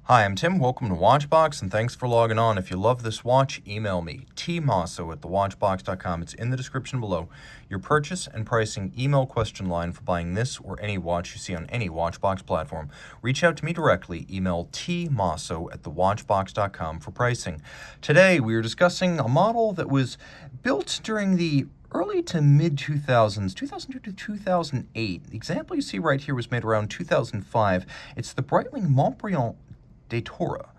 Hi, I'm Tim. Welcome to Watchbox, and thanks for logging on. If you love this watch, email me, Team Mosso at thewatchbox.com. It's in the description below. Your purchase and pricing email question line for buying this or any watch you see on any Watchbox platform. Reach out to me directly. Email tmosso at thewatchbox.com for pricing. Today, we are discussing a model that was built during the early to mid 2000s, 2002 to 2008. The example you see right here was made around 2005. It's the Breitling Montbrillant Datora,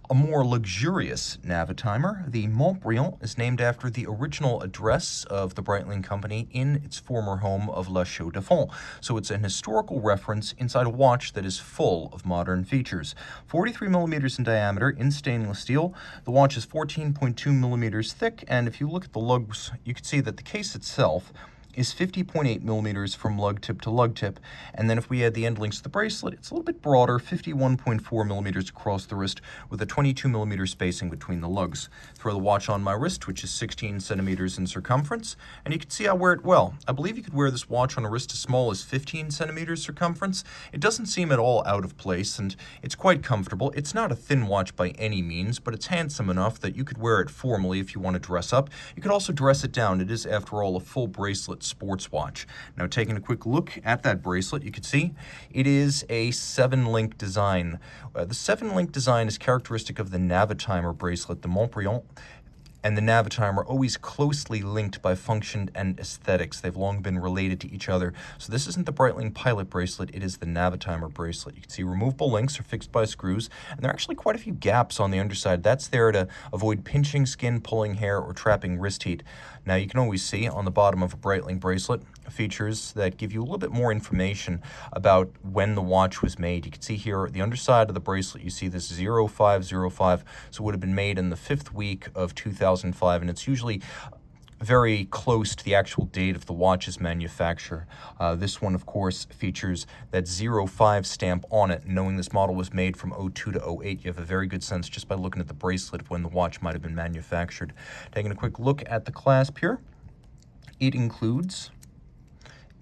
a more luxurious Navitimer. The Montbrillant is named after the original address of the Breitling company in its former home of La Chaux-de-Fonds. So it's an historical reference inside a watch that is full of modern features. 43 millimeters in diameter in stainless steel. The watch is 14.2 millimeters thick, and if you look at the lugs, you can see that the case itself is 50.8 millimeters from lug tip to lug tip, and then if we add the end links to the bracelet, it's a little bit broader, 51.4 millimeters across the wrist with a 22 millimeter spacing between the lugs. Throw the watch on my wrist, which is 16 centimeters in circumference, and you can see I wear it well. I believe you could wear this watch on a wrist as small as 15 centimeters circumference. It doesn't seem at all out of place, and it's quite comfortable. It's not a thin watch by any means, but it's handsome enough that you could wear it formally if you want to dress up. You could also dress it down. It is, after all, a full bracelet sports watch. Now, taking a quick look at that bracelet, you can see it is a 7-link design. The 7-link design is characteristic of the Navitimer bracelet, the Montbrillant, and the Navitimer are always closely linked by function and aesthetics. They've long been related to each other. So this isn't the Breitling Pilot bracelet, it is the Navitimer bracelet. You can see removable links are fixed by screws, and there are actually quite a few gaps on the underside. That's there to avoid pinching skin, pulling hair, or trapping wrist heat. Now you can always see on the bottom of a Breitling bracelet features that give you a little bit more information about when the watch was made. You can see here the underside of the bracelet, you see this 0505, so it would have been made in the 5th week of 2005, and it's usually very close to the actual date of the watch's manufacture. This one, of course, features that 05 stamp on it. Knowing this model was made from 02 to 08, you have a very good sense just by looking at the bracelet of when the watch might have been manufactured. Taking a quick look at the clasp here, it includes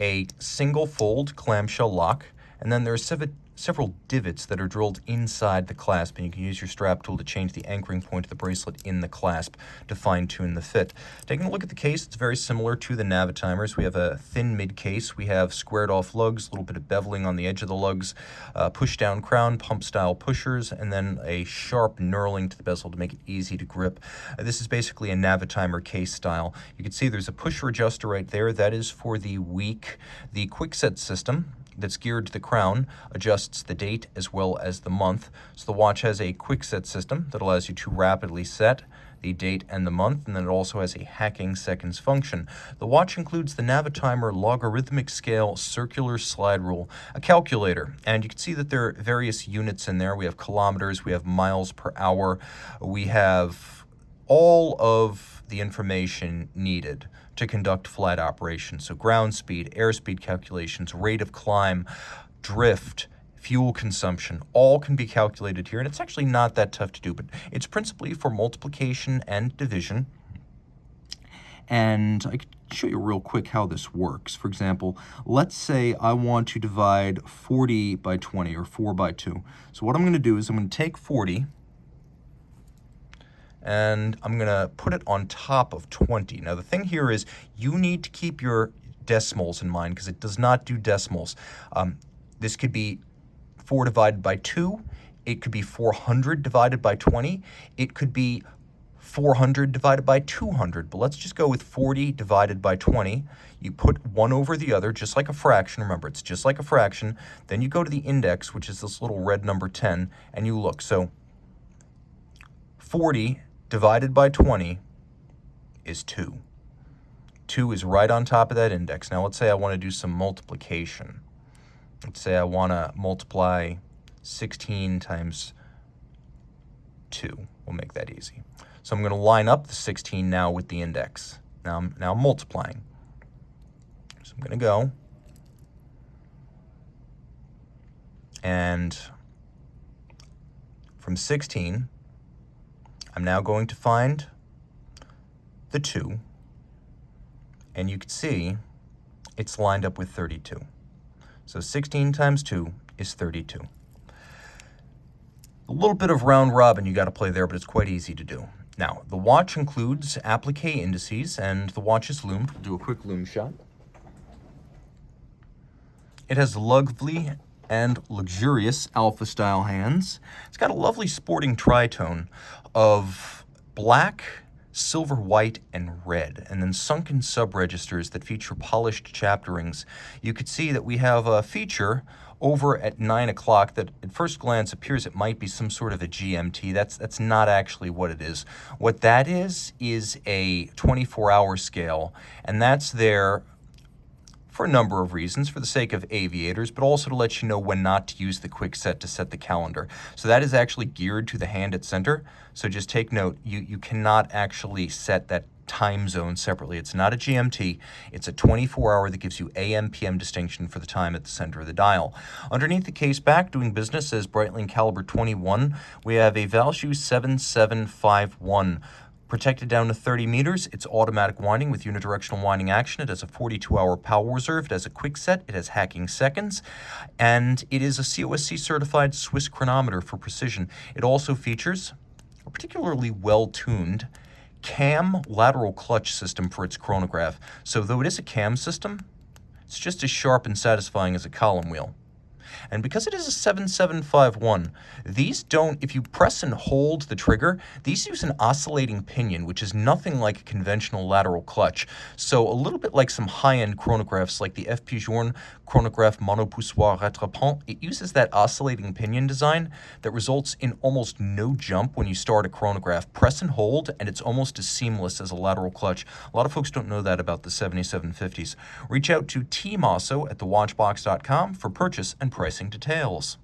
a single fold clamshell lock, and then there are several divots that are drilled inside the clasp, and you can use your strap tool to change the anchoring point of the bracelet in the clasp to fine-tune the fit. Taking a look at the case, it's very similar to the Navitimers. We have a thin mid-case, we have squared-off lugs, a little bit of beveling on the edge of the lugs, push-down crown, pump-style pushers, and then a sharp knurling to the bezel to make it easy to grip. This is basically a Navitimer case style. You can see there's a pusher adjuster right there. That is for the week. The quick-set system that's geared to the crown adjusts the date as well as the month. So the watch has a quick set system that allows you to rapidly set the date and the month, and then it also has a hacking seconds function. The watch includes the Navitimer logarithmic scale circular slide rule, a calculator, and you can see that there are various units in there. We have kilometers, we have miles per hour, we have all of the information needed to conduct flight operations. So ground speed, airspeed calculations, rate of climb, drift, fuel consumption, all can be calculated here, and it's actually not that tough to do, but it's principally for multiplication and division. And I could show you real quick how this works. For example, let's say I want to divide 40 by 20, or 4 by 2. So what I'm going to do is I'm going to take 40, and I'm going to put it on top of 20. Now, the thing here is you need to keep your decimals in mind because it does not do decimals. This could be 4 divided by 2. It could be 400 divided by 20. It could be 400 divided by 200. But let's just go with 40 divided by 20. You put one over the other, just like a fraction. Remember, it's just like a fraction. Then you go to the index, which is this little red number 10, and you look. So 40 divided by 20 is 2. 2 is right on top of that index. Now let's say I want to do some multiplication. Let's say I want to multiply 16 times 2. We'll make that easy. So I'm going to line up the 16 now with the index. Now I'm multiplying. So I'm going to go, and from 16, I'm now going to find the 2, and you can see it's lined up with 32. So 16 times 2 is 32. A little bit of round robin you got to play there, but it's quite easy to do. Now, the watch includes applique indices, and the watch is loomed. We'll do a quick loom shot. It has lovely and luxurious alpha-style hands. It's got a lovely sporting tritone of black, silver, white, and red, and then sunken sub-registers that feature polished chapter rings. You could see that we have a feature over at 9 o'clock that at first glance appears it might be some sort of a GMT. That's not actually what it is. What that is a 24-hour scale, and that's there for a number of reasons, for the sake of aviators, but also to let you know when not to use the quick set to set the calendar. So that is actually geared to the hand at center. So just take note, you cannot actually set that time zone separately. It's not a GMT. It's a 24-hour that gives you AM, PM distinction for the time at the center of the dial. Underneath the case back, doing business as Breitling caliber 21, we have a Valshoe 7751. Protected down to 30 meters. It's automatic winding with unidirectional winding action. It has a 42-hour power reserve. It has a quick set. It has hacking seconds. And it is a COSC certified Swiss chronometer for precision. It also features a particularly well-tuned cam lateral clutch system for its chronograph. So though it is a cam system, it's just as sharp and satisfying as a column wheel. And because it is a 7751, these don't, if you press and hold the trigger, these use an oscillating pinion, which is nothing like a conventional lateral clutch. So a little bit like some high-end chronographs like the F. Pigeon chronograph monopoussoir rattrapant, it uses that oscillating pinion design that results in almost no jump when you start a chronograph. Press and hold, and it's almost as seamless as a lateral clutch. A lot of folks don't know that about the 7750s. Reach out to Team Mosso at thewatchbox.com for purchase and pricing details.